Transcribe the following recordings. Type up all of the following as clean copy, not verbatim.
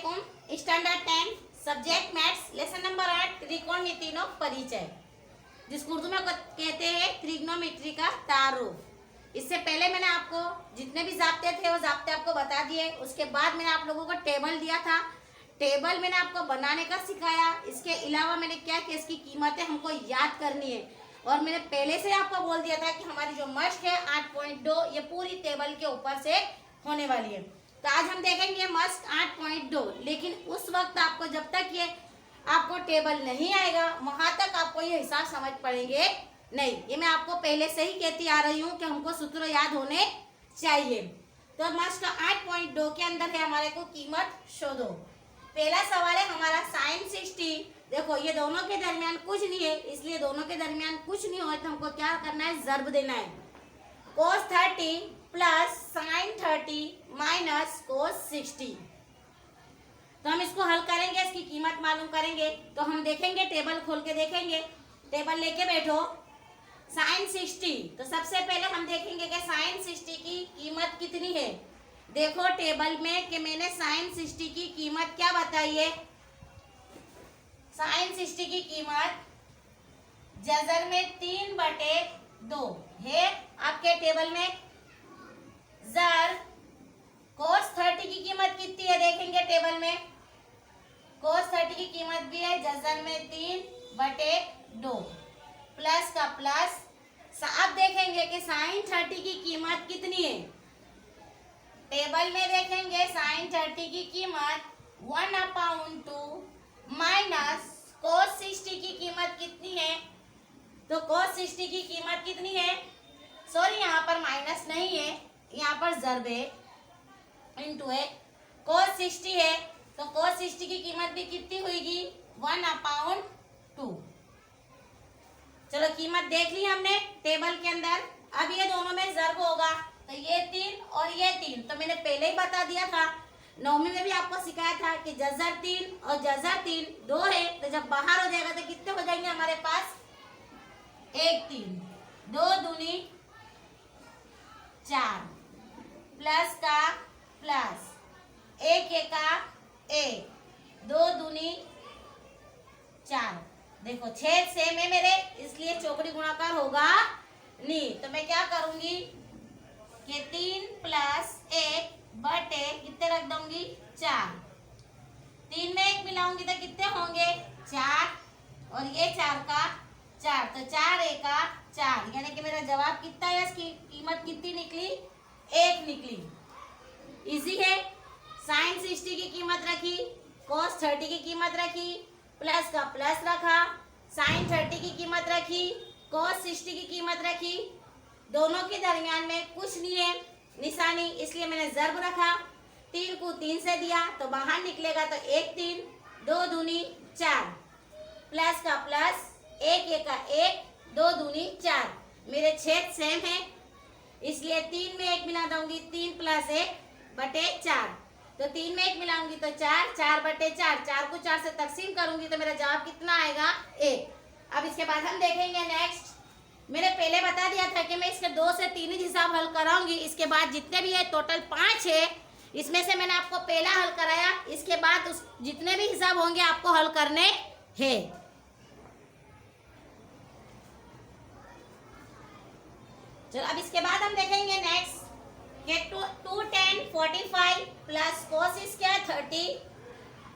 वालेकुम। Standard 10 subject maths lesson number 8 त्रिकोणमितिनो परिचय, जिसको उर्दू में कहते हैं त्रिग्नोमेट्री का तारुफ। इससे पहले मैंने आपको जितने भी ज़ाब्ते थे वो ज़ाब्ते आपको बता दिए। उसके बाद मैंने आप लोगों को टेबल दिया था, टेबल मैंने आपको बनाने का सिखाया। इसके अलावा मैंने क्या किया, इसकी कीमतें हमको याद करनी है। और मैंने पहले से आपको बोल दिया था कि हमारी जो मश्क है 8.2 ये पूरी टेबल के ऊपर से होने वाली है। तो आज हम देखेंगे मश्क 8.2। लेकिन उस वक्त आपको जब तक ये आपको टेबल नहीं आएगा वहां तक आपको ये हिसाब समझ पड़ेंगे नहीं। ये मैं आपको पहले से ही कहती आ रही हूँ कि हमको सूत्र याद होने चाहिए। तो मश्क 8.2 के अंदर है हमारे को कीमत शोधो। पहला सवाल है हमारा sin 60। देखो ये दोनों के दरमियान कुछ नहीं है, इसलिए दोनों के दरमियान कुछ नहीं हो तो हमको क्या करना है, ज़र्ब देना है। cos 30 plus sin 30 minus cos 60। तो हम इसको हल करेंगे, इसकी कीमत मालूम करेंगे। तो हम देखेंगे, टेबल खोल के देखेंगे, टेबल लेके बैठो। sin 60, तो सबसे पहले हम देखेंगे कि sin 60 की कीमत कितनी है। देखो टेबल में कि मैंने sin 60 की कीमत क्या बताई है। sin 60 की कीमत जज़र में 3/2 है आपके टेबल में। ज़र cos 30 की कीमत कितनी है, देखेंगे टेबल में। cos 30 की कीमत भी है जज़र में 3/2 प्लस का प्लस। अब देखेंगे कि sin 30 की कीमत कितनी है। टेबल में देखेंगे sin 30 की कीमत 1/2 माइनस cos 60 की कीमत कितनी है। तो cos 60 की कीमत कितनी है, सॉरी यहाँ पर माइनस नहीं है, यहाँ पर ज़र्ब है, इनटू है। cos 60 है तो cos 60 की कीमत भी कितनी हुईगी, 1/2। चलो कीमत देख ली हमने टेबल के अंदर। अब ये दोनों में ज़र्ब होगा तो ये 3 और ये 3, तो मैंने पहले ही बता दिया था, 9वीं में भी आपको सिखाया था कि जज़र 3 और जज़र 3 2 है। तो जब बाहर हो जाएगा तो कितने हो जाएंगे हमारे पास, 1 3 2 दूनी 4 प्लस का प्लस 1 एका 1 2 दूनी 4। देखो छेद सेम है मेरे, इसलिए चौकड़ी गुणाकार होगा नहीं। तो मैं क्या करूंगी कि 3 प्लस 1 बटे कितने रख दूंगी, 4। 3 में 1 मिलाऊंगी तो कितने होंगे, 4 और ये 4 का 4, तो 4 एका 4, यानी कि मेरा जवाब कितना है, इसकी कीमत कितनी निकली, 1 निकली। इजी है। sin 60 की कीमत रखी, cos 30 की कीमत रखी, प्लस का प्लस रखा, sin 30 की कीमत रखी, cos 60 की कीमत रखी। दोनों के दरमियान में कुछ नहीं है निशानी, इसलिए मैंने ज़र्ब रखा। 3 को 3 से दिया तो बाहर निकलेगा तो 1 3 2 दूनी 4 प्लस का प्लस 1 एका 1 2 दूनी 4। मेरे छेद सेम है इसलिए 3 में 1 मिला दूंगी, 3 प्लस 1 बटे 4। तो 3 में 1 मिलाऊंगी तो 4, 4 बटे 4, 4 को 4 से तकसीम करूंगी तो मेरा जवाब कितना आएगा, 1। अब इसके बाद हम देखेंगे नेक्स्ट। मैंने पहले बता दिया था कि मैं इसके 2 से 3 ही हिसाब हल कराऊंगी। इसके बाद जितने भी है टोटल 5 है, इसमें से मैंने आपको पहला हल कराया, इसके बाद उस जितने भी हिसाब होंगे आपको हल करने हैं। चलो अब इसके बाद हम देखेंगे नेक्स्ट कि 2 10 45 प्लस cos स्क्वायर 30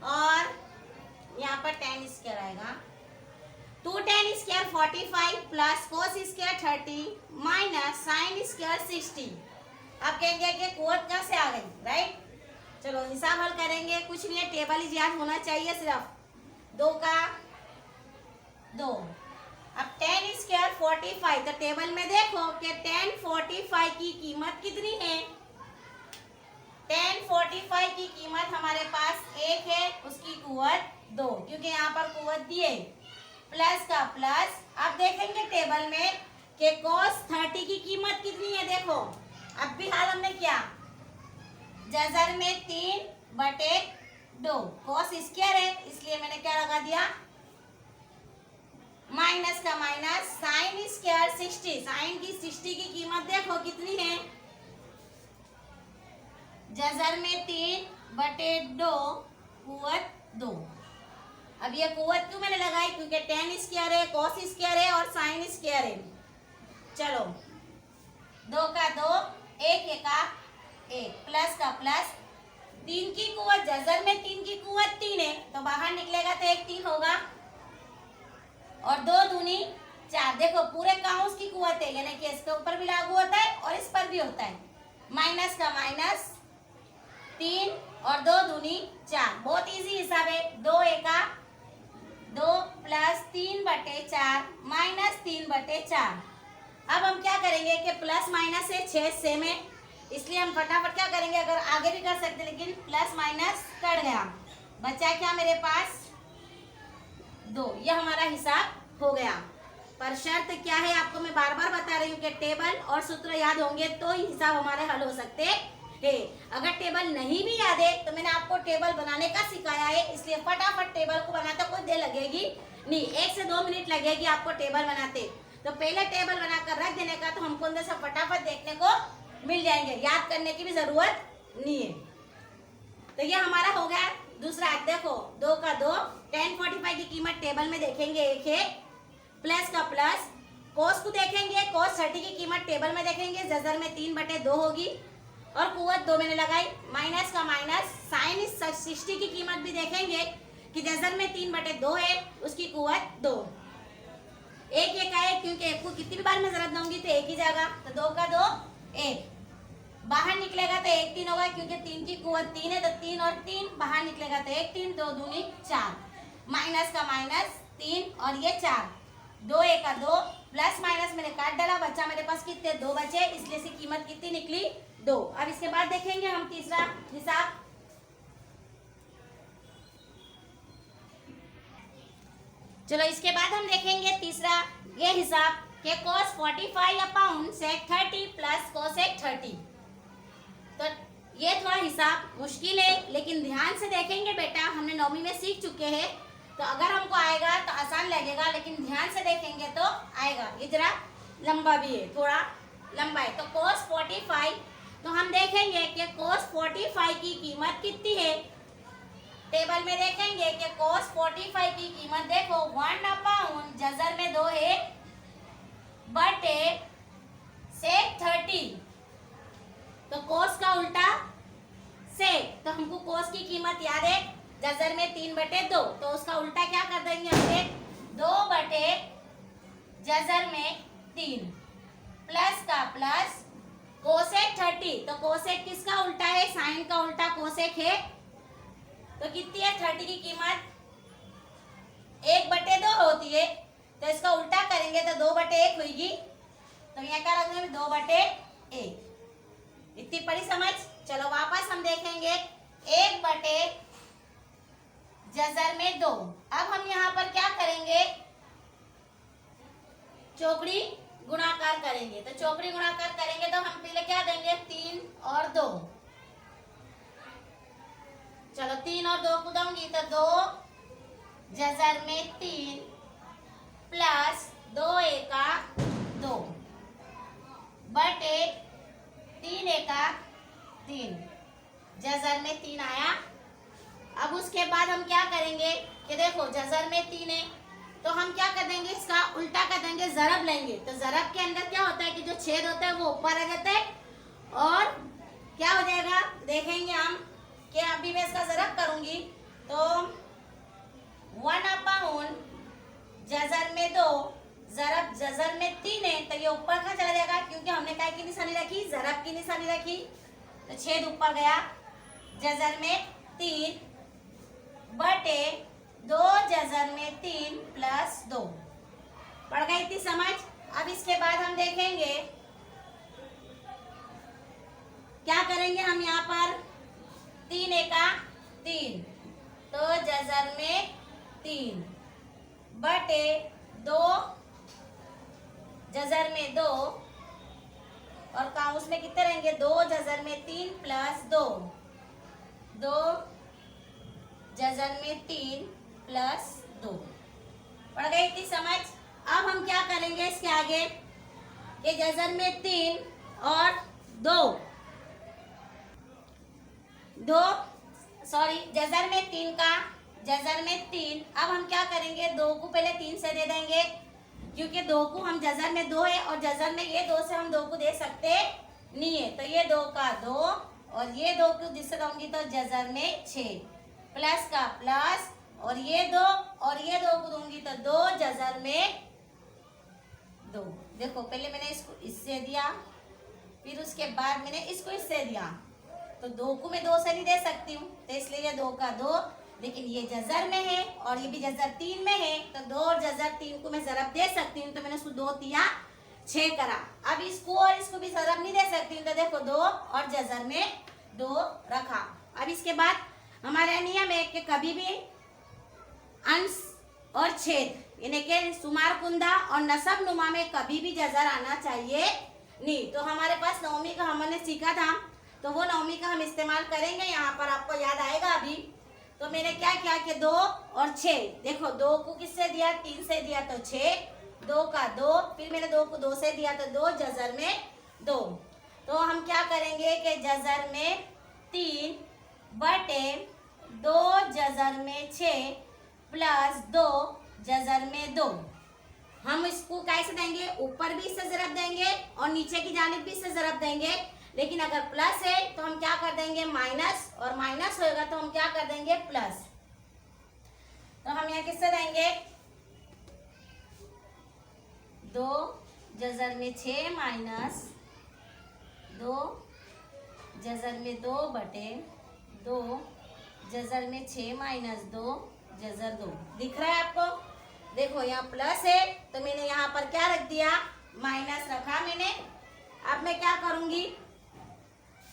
और यहाँ पर 10 स्क्वायर आएगा। 2 10 square 45 plus cos square 30 minus sin square 60। अब कहेंगे कि कुवत कहाँ से आ गई, राइट। चलो हिसाब हल करेंगे, कुछ नहीं है, टेबल ही याद होना चाहिए सिर्फ। 2 का 2। अब 10 स्क्वायर 45, तो टेबल में देखो कि 10 45 की कीमत कितनी है। 10 45 की कीमत हमारे पास 1 है, उसकी कुवत 2, क्योंकि यहाँ पर कुवत दिए, प्लस का प्लस। अब देखेंगे टेबल में कि cos 30 की कीमत कितनी है। देखो अब भी हाल हमने किया, जज़र में 3/2, cos स्क्वायर है इसलिए मैंने क्या लगा दिया, माइनस का माइनस, sin स्क्वायर 60, sin की 60 की कीमत देखो कितनी है, जज़र में 3/2 कुव्वत 2। अब ये कुव्वत क्यों मैंने लगाई, क्योंकि tan स्क्वायर है, cos स्क्वायर है और sin स्क्वायर है। चलो 2 का 2, 1 एका 1, प्लस का प्लस, 3 की कुव्वत, जजर में 3 की कुव्वत 3 है तो बाहर निकलेगा तो 1 3 होगा, और 2 दूनी 4। देखो पूरे काउंस की कुव्वत है, यानी कि इसके ऊपर भी लागू होता है और इस पर भी होता है। माइनस का माइनस 3 और 2 दूनी 4। बहुत इजी हिसाब है। 2 एका 2 प्लस 3/4 माइनस 3/4। अब हम क्या करेंगे कि प्लस माइनस से 6 सेम है, इसलिए हम फटाफट क्या करेंगे, अगर आगे भी कर सकते लेकिन प्लस माइनस कट गया, बचा क्या मेरे पास 2। यह हमारा हिसाब हो गया। पर शर्त क्या है, आपको मैं बार बार बता रही हूँ कि टेबल और सूत्र याद होंगे तो ही हिसाब हमारे हल हो सकते हैं। अगर टेबल नहीं भी याद है तो मैंने आपको टेबल बनाने का सिखाया है, इसलिए फटाफट टेबल को बनाते कोई देर लगेगी नहीं, 1 से 2 मिनट लगेगी आपको टेबल बनाते। तो पहले टेबल बनाकर रख देने का, तो हमको अंदर से फटाफट देखने को मिल जाएंगे, याद करने की भी जरूरत नहीं है। तो ये हमारा हो गया दूसरा। देखो 2 का 2, tan 45 की कीमत टेबल में देखेंगे 1 है, प्लस का प्लस, कोस को देखेंगे, कोस 30 की कीमत टेबल में देखेंगे, जजर में 3/2 होगी और कुव्वत 2 मैंने लगाई। माइनस का माइनस, साइन 60 की कीमत भी देखेंगे कि जजर में 3/2 है, उसकी कुव्वत 2। 1 1 आए, क्योंकि 1 को कितनी भी बार मैं जरूरत दूंगी तो 1 ही जाएगा, तो 2 का 2 1, बाहर निकलेगा तो 1 3 होगा, क्योंकि 3 की कुव्वत 3 है तो 3 और 3 बाहर निकलेगा तो 1 3, 2 दूनी 4, माइनस का माइनस 3 और ये 4, 2 1 का 2, प्लस माइनस मैंने काट डाला, बचा मेरे पास कितने 2 बचे, इसलिए इसकी कीमत कितनी निकली 2। अब इसके बाद देखेंगे हम तीसरा हिसाब। चलो इसके बाद हम देखेंगे तीसरा ये हिसाब कि cos 45 upon sec 30 plus cosec 30। तो ये थोड़ा हिसाब मुश्किल है, लेकिन ध्यान से देखेंगे बेटा, हमने 9वीं में सीख चुके हैं, तो अगर हमको आएगा तो आसान लगेगा, लेकिन ध्यान से देखेंगे तो आएगा। ये जरा लंबा भी है, थोड़ा लंबा है। तो cos 45, तो हम देखेंगे कि cos 45 की कीमत कितनी है, टेबल में देखेंगे कि cos 45 की कीमत देखो 1 अपॉन जजर में 2 है बटे sec 30, तो cos का उल्टा sec, तो हमको cos की कीमत याद है जजर में 3/2, तो उसका उल्टा क्या कर देंगे हम 2 बटे जजर में 3, प्लस का प्लस cosec 30, तो cosec किसका उल्टा है, साइन का उल्टा cosec है, तो कितनी है 30 की कीमत 1/2 होती है, तो इसका उल्टा करेंगे तो 2/1 होगी, तो यहाँ क्या रखेंगे 2/1। इतनी पड़ी समझ। चलो वापस हम देखेंगे 1 बटे जजर में 2। अब हम यहाँ पर क्या करेंगे, चौकड़ी गुणाकार करेंगे, तो चौकड़ी गुणाकार करेंगे तो हम पहले क्या देंगे 3 और 2। चलो 3 और 2 को दूंगी तो 2 जजर में 3 प्लस 2 एका 2 बटे 3 एका 3, जजर में 3 आया। अब उसके बाद हम क्या करेंगे कि देखो जजर में 3 है, तो हम क्या कर देंगे, इसका उल्टा कर देंगे, जरब लेंगे, तो जरब के अंदर क्या होता है कि जो छेद होता है वो ऊपर आ जाता है, और क्या हो जाएगा देखेंगे हम कि अभी मैं इसका जरब करूंगी तो 1 अपॉन जजर में 2, जरब जजर में 3 है, तो ये ऊपर का चला जाएगा, क्योंकि हमने काय की निशानी रखी, जरब की निशानी रखी, तो छेद ऊपर गया, जजर में 3 बटे 2 जजर में 3 प्लस 2। पड़ गई थी समझ। अब इसके बाद हम देखेंगे क्या करेंगे, हम यहाँ पर 3 एका 3, तो जजर में 3 बटे 2 जजर में 2, और काउंस में कितने रहेंगे 2 जजर में 3 प्लस 2, 2 जजर में 3 प्लस 2। पड़ गई थी समझ। अब हम क्या करेंगे इसके आगे, ये जजर में 3 और 2 सॉरी जजर में 3 का, जजर में 3। अब हम क्या करेंगे, 2 को पहले 3 से दे देंगे, क्योंकि 2 को हम जजर में 2 है और जजर में ये 2 से हम 2 को दे सकते नहीं है, तो ये 2 का 2 और ये 2 को जिससे दूंगी तो जजर में 6, प्लस का प्लस और ये 2 और ये 2 को दूंगी तो 2 जजर में 2। देखो पहले मैंने इसको इससे दिया, फिर उसके बाद मैंने इसको इससे दिया, तो 2 को मैं 2 से नहीं दे सकती हूँ, तो इसलिए ये 2 का 2, लेकिन ये जजर में है और ये भी जजर 3 में है, तो 2 और जजर 3 को मैं ज़रब दे सकती हूँ, तो मैंने उसको 2 दिया 6 करा। अब इसको और इसको भी ज़रब नहीं दे सकती हूँ, तो देखो 2 और जजर में 2 रखा। अब इसके बाद हमारा नियम है कि कभी भी अंश और छेद यानी कि शुमार कुंदा और नसब नुमा में कभी भी जजर आना चाहिए नहीं। तो हमारे पास नौवीं का हमने सीखा था, तो वो नौवीं का हम इस्तेमाल करेंगे यहाँ पर, आपको याद आएगा अभी। तो मैंने क्या किया कि 2 और 6, देखो 2 को किससे दिया, 3 से दिया तो 6, 2 का 2, फिर मैंने 2 को 2 से दिया तो 2 जजर में 2। तो हम क्या करेंगे कि जजर में 3 बटे 2 जजर में 6 प्लस 2 जजर में 2। हम इसको कैसे देंगे, ऊपर भी इससे ज़रब देंगे और नीचे की जानिब भी इससे ज़रब देंगे, लेकिन अगर प्लस है तो हम क्या कर देंगे माइनस, और माइनस होएगा तो हम क्या कर देंगे प्लस। तो हम यहाँ किससे देंगे 2 जजर में 6 माइनस 2 जजर में 2 बटे 2 जजर में 6 माइनस 2 जजर 2। दिख रहा है आपको, देखो यहाँ प्लस है तो मैंने यहाँ पर क्या रख दिया, माइनस रखा मैंने। अब मैं क्या करूंगी,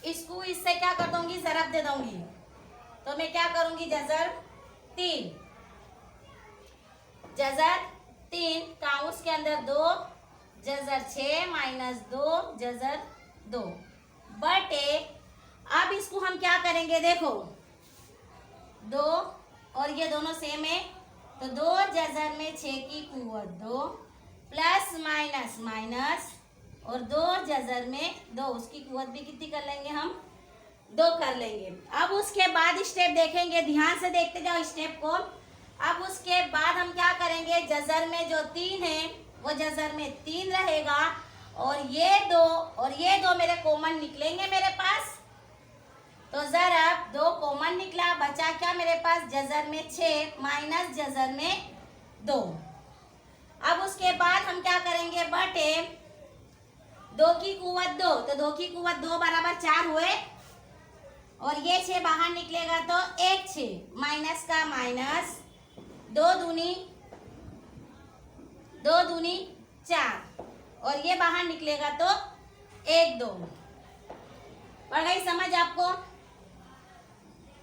इसको इससे क्या कर दूंगी, ज़रब दे दूंगी, तो मैं क्या करूंगी जजर 3, जजर 3 काउंस के अंदर 2 जजर 6 माइनस 2 जजर 2 बटे, अब इसको हम क्या करेंगे, देखो 2 और ये दोनों सेम है, तो 2 जजर में 6 की कुव्वत 2 प्लस माइनस माइनस और 2 जजर में 2, उसकी कुव्वत भी कितनी कर लेंगे हम 2 कर लेंगे। अब उसके बाद स्टेप देखेंगे, ध्यान से देखते जाओ स्टेप को। अब उसके बाद हम क्या करेंगे, जजर में जो 3 है वो जजर में 3 रहेगा और ये 2 और ये 2 मेरे कॉमन निकलेंगे मेरे पास, तो ज़रब 2 कॉमन निकला, बचा क्या मेरे पास जजर में 6 माइनस जजर में 2। अब उसके बाद हम क्या करेंगे, बटे 2 की कुव्वत 2, तो 2 की कुव्वत 2 बराबर 4 हुए और ये 6 बाहर निकलेगा तो 1 6 माइनस का माइनस 2 दूनी 4 और ये बाहर निकलेगा तो 1 2। पड़ गई समझ आपको,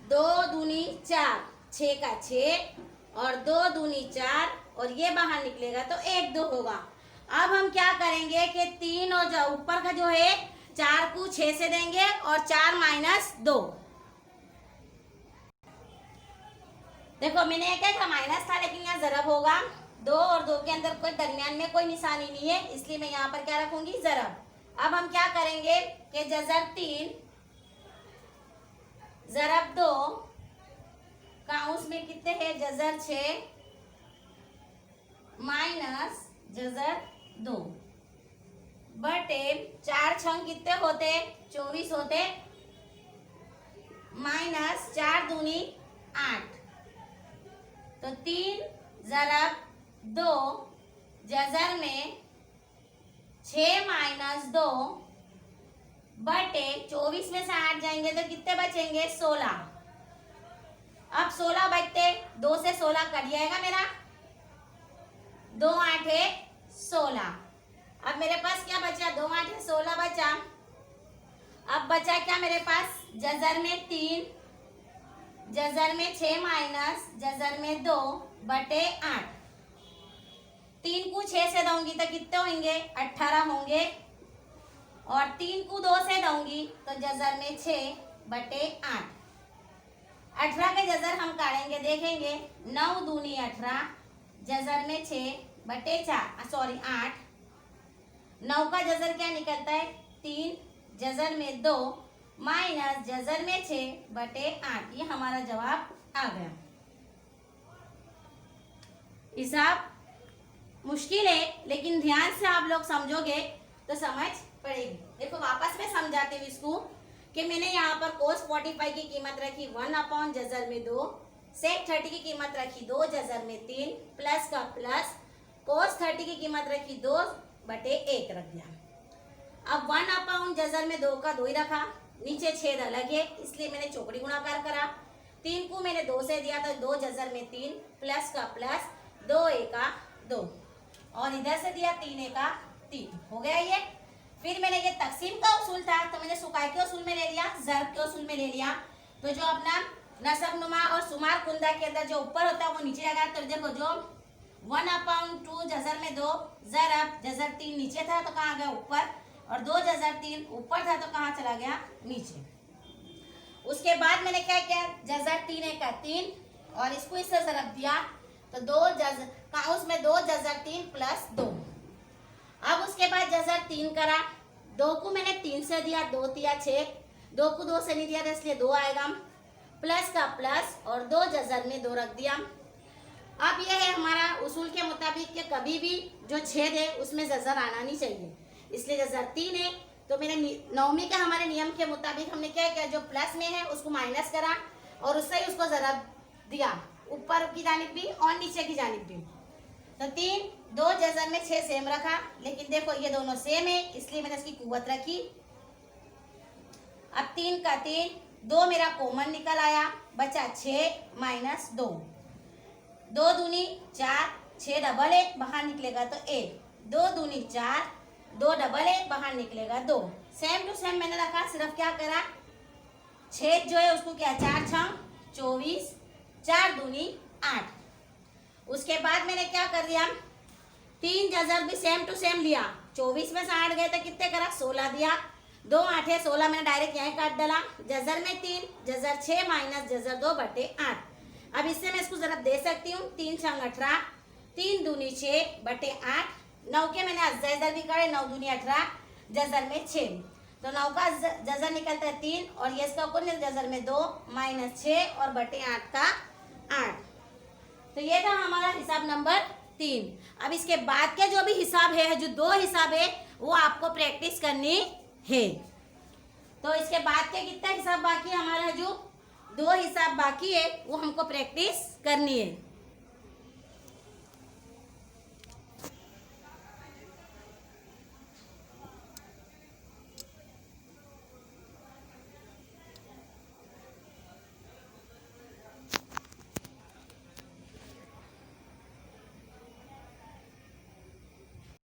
2 दूनी 4, 6 का 6 और 2 दूनी 4 और ये बाहर निकलेगा तो 1 2 होगा। अब हम क्या करेंगे कि 3 और जो ऊपर का जो है 4 को 6 से देंगे और 4 माइनस 2। देखो मैंने क्या था, माइनस था लेकिन यहाँ ज़रब होगा, 2 और 2 के अंदर कोई दरमियान में कोई निशानी नहीं है, इसलिए मैं यहाँ पर क्या रखूंगी ज़रब। अब हम क्या करेंगे कि जजर 3 ज़रब 2 काउंस में कितने हैं, जजर 6 माइनस जजर 2 बटे 4 छंग कितने होते 24 होते माइनस 4 दूनी 8, तो 3 ज़रब 2 जजर में 6 माइनस 2 बटे 24 में से 8 जाएंगे तो कितने बचेंगे 16। अब 16 बचते 2 से 16 कट जाएगा मेरा, 2 8 है 16। अब मेरे पास क्या बचा, 2 8 है 16 बचा। अब बचा क्या मेरे पास, जजर में 3 जजर में 6 माइनस जजर में 2 बटे 8। 3 को 6 से दूंगी तो कितने होंगे 18 होंगे और 3 को 2 से दूंगी तो जजर में 6 बटे 8। 18 के जजर हम काटेंगे, देखेंगे 9 दूनी 18 जजर में 6 बटे 4 सॉरी 8। 9 का जजर क्या निकलता है 3 जजर में 2 माइनस जजर में 6/8। ये हमारा जवाब आ गया। हिसाब मुश्किल है लेकिन ध्यान से आप लोग समझोगे तो समझ पड़ेगी। देखो वापस में समझाती हूँ इसको कि मैंने यहाँ पर cos 45 की कीमत रखी 1 जजर में 2, sec 30 की कीमत रखी 2 जजर में 3, प्लस का प्लस, cos 30 की कीमत रखी 2/1 रख दिया। अब 1 जजर में 2 का 2 ही रखा, नीचे छेद अलग है इसलिए मैंने चौकड़ी गुणाकार करा। 3 को मैंने 2 से दिया तो 2 जजर में 3, प्लस का प्लस, 2 एका 2, और इधर से दिया 3 एका 3। हो गया ये। फिर मैंने ये तकसीम का उसूल था तो मैंने सुकाई के उसूल में ले लिया, ज़र्ब के उसूल में ले लिया। तो जो अपना नसब नुमा और सुमार कुंदा के अंदर जो ऊपर होता है वो नीचे आ गया। तो देखो जो 1/2 जजर में 2, ज़रब जजर 3 नीचे था तो कहाँ आ गया ऊपर, और 2 जजर 3 ऊपर था तो कहाँ चला गया नीचे। उसके बाद मैंने क्या किया, जजर 3 एका 3 और इसको इससे ज़रब दिया तो 2 जजर कहाँ, उसमें 2 जजर 3 प्लस 2। अब उसके बाद जजर 3 करा, 2 को मैंने 3 से दिया, 2 दिया 6, 2 को 2 से नहीं दिया तो इसलिए 2 आएगा, प्लस का प्लस, और 2 जजर में 2 रख दिया। अब यह है हमारा उसूल के मुताबिक कि कभी भी जो छेद है उसमें जजर आना नहीं चाहिए, इसलिए जजर 3 है। तो मैंने नौवीं के हमारे नियम के मुताबिक हमने क्या किया, जो प्लस में है उसको माइनस करा और उससे ही उसको ज़रब दिया, ऊपर की जानिब भी और नीचे की जानिब भी। तो 3, 2 जजर में 6 सेम रखा, लेकिन देखो ये दोनों सेम है इसलिए मैंने इसकी कुव्वत रखी। अब 3 का 3, 2 मेरा कॉमन निकल आया, बचा 6 माइनस 2, 2 दूनी 4, 6 डबल है बाहर निकलेगा तो 1, 2 दूनी 4, 2 डबल है बाहर निकलेगा 2। सेम टू सेम मैंने रखा, सिर्फ क्या करा, छेद जो है उसको क्या, 4 6 24, 4 दूनी 8। उसके बाद मैंने क्या कर दिया, 3 जजर भी सेम टू सेम लिया, 24 में से 8 गए तो कितने करा, 16 दिया, 2 8 है 16, मैंने डायरेक्ट यहीं काट डाला। जजर में 3, जजर 6 माइनस जजर 2/8। अब इससे मैं इसको ज़रब दे सकती हूँ, 3 6 18, 3 दूनी 6/8, 9 के मैंने जजर भी करे, 9 दूनी 18, जजर में 6, तो 9 का जजर निकलता है 3 और ये इसका कुल जजर में 2 माइनस 6 और बटे 8 का 8। तो ये था हमारा हिसाब नंबर 3। अब इसके बाद के जो भी हिसाब है, जो 2 हिसाब है वो आपको प्रैक्टिस करनी है। तो इसके बाद के कितना हिसाब बाकी है, हमारा जो 2 हिसाब बाकी है वो हमको प्रैक्टिस करनी है।